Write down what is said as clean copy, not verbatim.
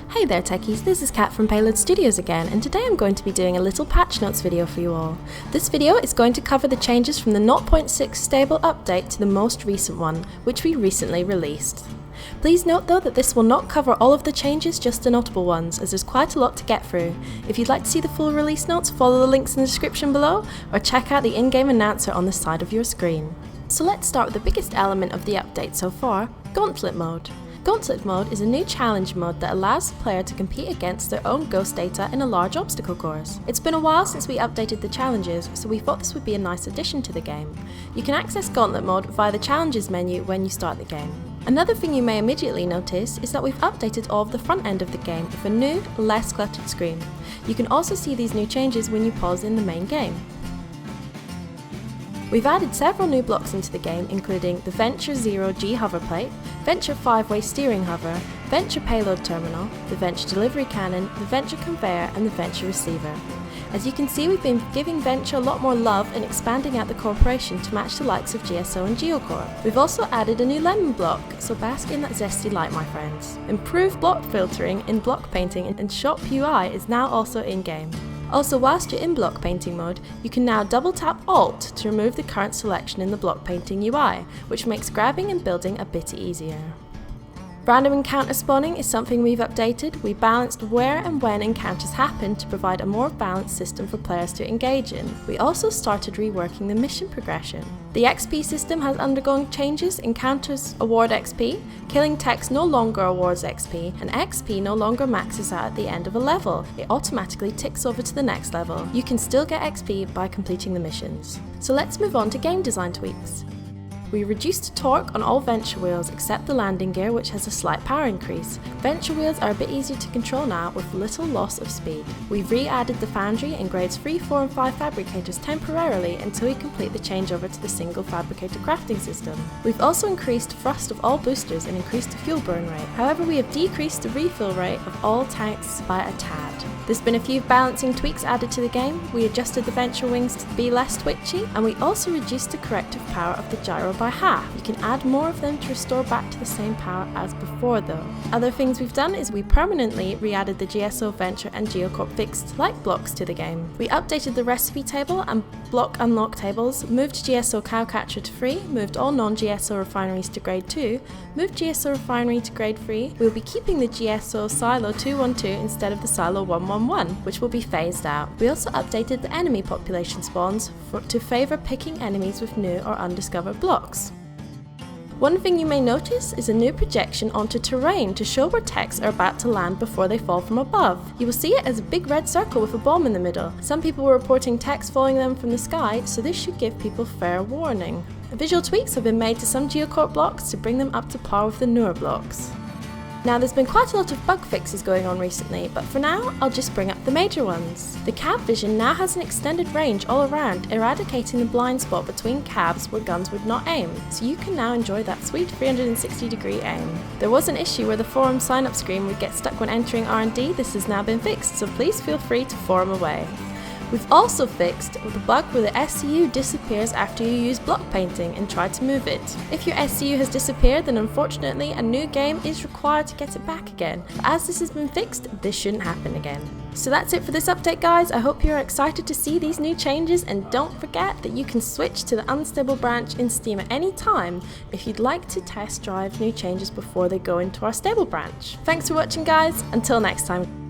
Hey there techies, this is Kat from Payload Studios again, and today I'm going to be doing a little patch notes video for you all. This video is going to cover the changes from the 0.6 stable update to the most recent one, which we recently released. Please note though that this will not cover all of the changes, just the notable ones, as there's quite a lot to get through. If you'd like to see the full release notes, follow the links in the description below, or check out the in-game announcer on the side of your screen. So let's start with the biggest element of the update so far, Gauntlet Mode. Gauntlet Mode is a new challenge mode that allows the player to compete against their own ghost data in a large obstacle course. It's been a while since we updated the challenges, so we thought this would be a nice addition to the game. You can access Gauntlet Mode via the challenges menu when you start the game. Another thing you may immediately notice is that we've updated all of the front end of the game with a new, less cluttered screen. You can also see these new changes when you pause in the main game. We've added several new blocks into the game, including the Venture 0G hover plate, Venture 5-way steering hover, Venture payload terminal, the Venture delivery cannon, the Venture conveyor, and the Venture receiver. As you can see, we've been giving Venture a lot more love and expanding out the corporation to match the likes of GSO and Geocorp. We've also added a new lemon block, so bask in that zesty light, my friends. Improved block filtering in block painting and shop UI is now also in-game. Also, whilst you're in block painting mode, you can now double tap Alt to remove the current selection in the block painting UI, which makes grabbing and building a bit easier. Random encounter spawning is something we've updated. We balanced where and when encounters happen to provide a more balanced system for players to engage in. We also started reworking the mission progression. The XP system has undergone changes. Encounters award XP, killing techs no longer awards XP, and XP no longer maxes out at the end of a level. It automatically ticks over to the next level. You can still get XP by completing the missions. So let's move on to game design tweaks. We reduced torque on all Venture wheels except the landing gear, which has a slight power increase. Venture wheels are a bit easier to control now with little loss of speed. We've re-added the foundry in grades 3, 4 and 5 fabricators temporarily until we complete the changeover to the single fabricator crafting system. We've also increased thrust of all boosters and increased the fuel burn rate. However, we have decreased the refill rate of all tanks by a tad. There's been a few balancing tweaks added to the game. We adjusted the Venture wings to be less twitchy, and we also reduced the corrective power of the gyro by half. You can add more of them to restore back to the same power as before though. Other things we've done is we permanently re-added the GSO Venture and Geocorp fixed like blocks to the game. We updated the recipe table and block unlock tables, moved GSO Cowcatcher to free, moved all non-GSO refineries to grade 2, moved GSO refinery to grade 3. We'll be keeping the GSO Silo 212 instead of the Silo 111, which will be phased out. We also updated the enemy population spawns to favour picking enemies with new or undiscovered blocks. One thing you may notice is a new projection onto terrain to show where techs are about to land before they fall from above. You will see it as a big red circle with a bomb in the middle. Some people were reporting techs falling them from the sky, so this should give people fair warning. Visual tweaks have been made to some Geocorp blocks to bring them up to par with the newer blocks. Now there's been quite a lot of bug fixes going on recently, but for now I'll just bring up the major ones. The cab vision now has an extended range all around, eradicating the blind spot between cabs where guns would not aim, so you can now enjoy that sweet 360-degree aim. There was an issue where the forum sign-up screen would get stuck when entering R&D. This has now been fixed, so please feel free to forum away. We've also fixed the bug where the SCU disappears after you use block painting and try to move it. If your SCU has disappeared, then unfortunately a new game is required to get it back again. But as this has been fixed, this shouldn't happen again. So that's it for this update guys. I hope you're excited to see these new changes, and don't forget that you can switch to the unstable branch in Steam at any time if you'd like to test drive new changes before they go into our stable branch. Thanks for watching guys, until next time.